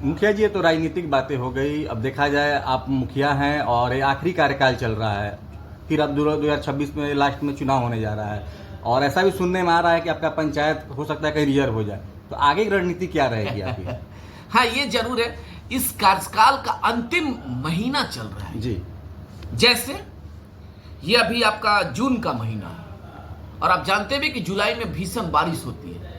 मुखिया जी, ये तो राजनीतिक बातें हो गई। अब देखा जाए, आप मुखिया हैं और ये आखिरी कार्यकाल चल रहा है, फिर अब 2026 में लास्ट में चुनाव होने जा रहा है, और ऐसा भी सुनने में आ रहा है कि आपका पंचायत हो सकता है कहीं रिजर्व हो जाए, तो आगे की रणनीति क्या रहेगी आपकी? हाँ, ये जरूर है। इस कार्यकाल का अंतिम महीना चल रहा है जी। जैसे ये अभी आपका जून का महीना है, और आप जानते भी कि जुलाई में भीषण बारिश होती है।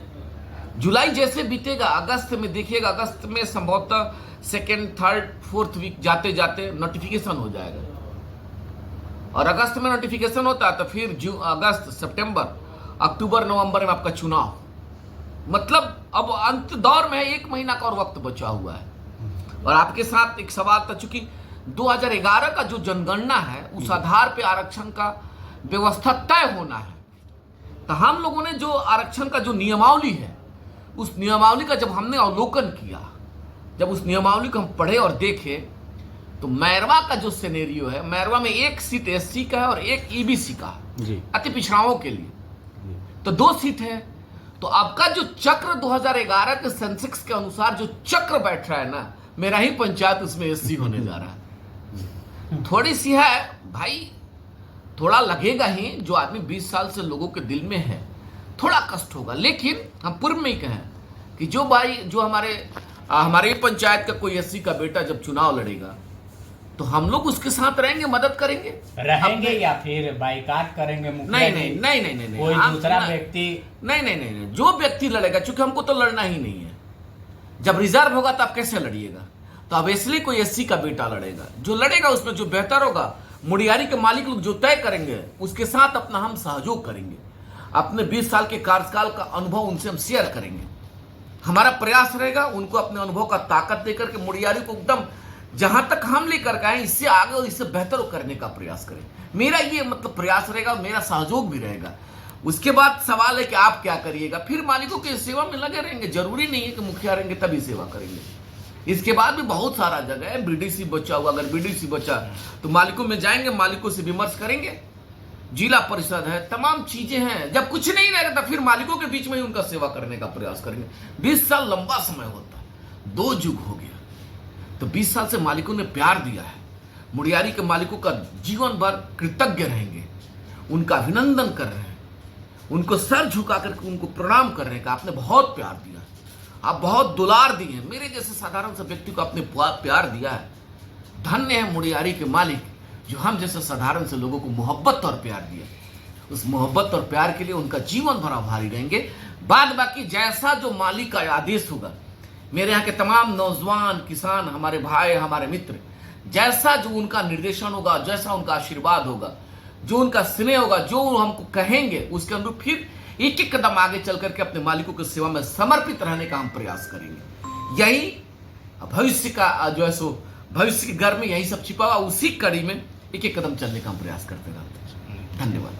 जुलाई जैसे बीतेगा, अगस्त में देखिएगा, अगस्त में संभवतः सेकेंड, थर्ड, फोर्थ वीक जाते जाते नोटिफिकेशन हो जाएगा, और अगस्त में नोटिफिकेशन होता है तो फिर अगस्त, सितंबर, अक्टूबर, नवंबर में आपका चुनाव। मतलब अब अंत दौर में है, 1 महीना का और वक्त बचा हुआ है। और आपके साथ एक सवाल था, चूंकि 2011 का जो जनगणना है उस आधार पे आरक्षण का व्यवस्था तय होना है, तो हम लोगों ने जो आरक्षण का जो नियमावली है, उस नियमावली का जब हमने अवलोकन किया, जब उस नियमावली को हम पढ़े और देखे, तो मैरवा का जो सिनेरियो है, मैरवा में 1 सीट एससी का है और 1 ईबीसी का है, अति पिछड़ाओं के लिए, तो 2 सीट है। तो आपका जो चक्र 2011 के सेंसेक्स के अनुसार जो चक्र बैठ रहा है ना, मेरा ही पंचायत उसमें एससी होने जा रहा है। थोड़ी सी है भाई, थोड़ा लगेगा ही, जो आदमी 20 साल से लोगों के दिल में है, थोड़ा कष्ट होगा। लेकिन हम पूर्व में ही कहें कि जो भाई, जो हमारे पंचायत का कोई एससी का बेटा जब चुनाव लड़ेगा, तो हम लोग उसके साथ रहेंगे, मदद रहेंगे या फिर बाइकाट करेंगे? नहीं, कोई दूसरा व्यक्ति? नहीं, जो व्यक्ति लड़ेगा, चूंकि हमको तो लड़ना ही नहीं है। जब रिजर्व होगा तो आप कैसे लड़िएगा? तो अब इसलिए कोई एससी का बेटा लड़ेगा, जो लड़ेगा उसमें जो बेहतर होगा, मुड़ियारी के मालिक लोग जो तय करेंगे, उसके साथ अपना हम सहयोग करेंगे। अपने 20 साल के कार्यकाल का अनुभव उनसे हम शेयर करेंगे। हमारा प्रयास रहेगा उनको अपने अनुभव का ताकत देकर के मुड़ियारी को एकदम जहां तक हम लेकर के आए, इससे आगे और इससे बेहतर करने का प्रयास करें। मेरा ये मतलब प्रयास रहेगा, मेरा सहयोग भी रहेगा। उसके बाद सवाल है कि आप क्या करिएगा। फिर मालिकों की सेवा में लगे रहेंगे। जरूरी नहीं है कि मुखिया रहेंगे तभी सेवा करेंगे। इसके बाद भी बहुत सारा जगह है, बीडीसी बचा हुआ, अगर बीडीसी बचा तो मालिकों में जाएंगे, मालिकों से विमर्श करेंगे। जिला परिषद है, तमाम चीजें हैं। जब कुछ नहीं रहेगा तो फिर मालिकों के बीच में ही उनका सेवा करने का प्रयास करेंगे। 20 साल लंबा समय होता है, 2 युग हो गया, तो 20 साल से मालिकों ने प्यार दिया है। मुड़ियारी के मालिकों का जीवन भर कृतज्ञ रहेंगे, उनका अभिनंदन कर रहे हैं, उनको सर झुका करके उनको प्रणाम करने का। आपने बहुत प्यार दिया, आप बहुत दुलार दिए हैं, मेरे जैसे साधारण से व्यक्ति को आपने प्यार दिया है। धन्य है मुड़ियारी के मालिक, जो हम जैसे साधारण से लोगों को मोहब्बत और प्यार दिया। उस मोहब्बत और प्यार के लिए उनका जीवन भर आभारी रहेंगे। बाद बाकी जैसा जो मालिक का आदेश होगा, मेरे यहाँ के तमाम नौजवान किसान, हमारे भाई, हमारे मित्र, जैसा जो उनका निर्देशन होगा, जैसा उनका आशीर्वाद होगा, जो उनका स्नेह होगा, जो हमको कहेंगे, उसके अनुरूप फिर एक एक कदम आगे चल करके अपने मालिकों की सेवा में समर्पित रहने का हम प्रयास करेंगे। यही भविष्य का जो है सो भविष्य के घर में यही सब छिपा हुआ, उसी कड़ी में एक एक कदम चलने का हम प्रयास करते रहते हैं। धन्यवाद।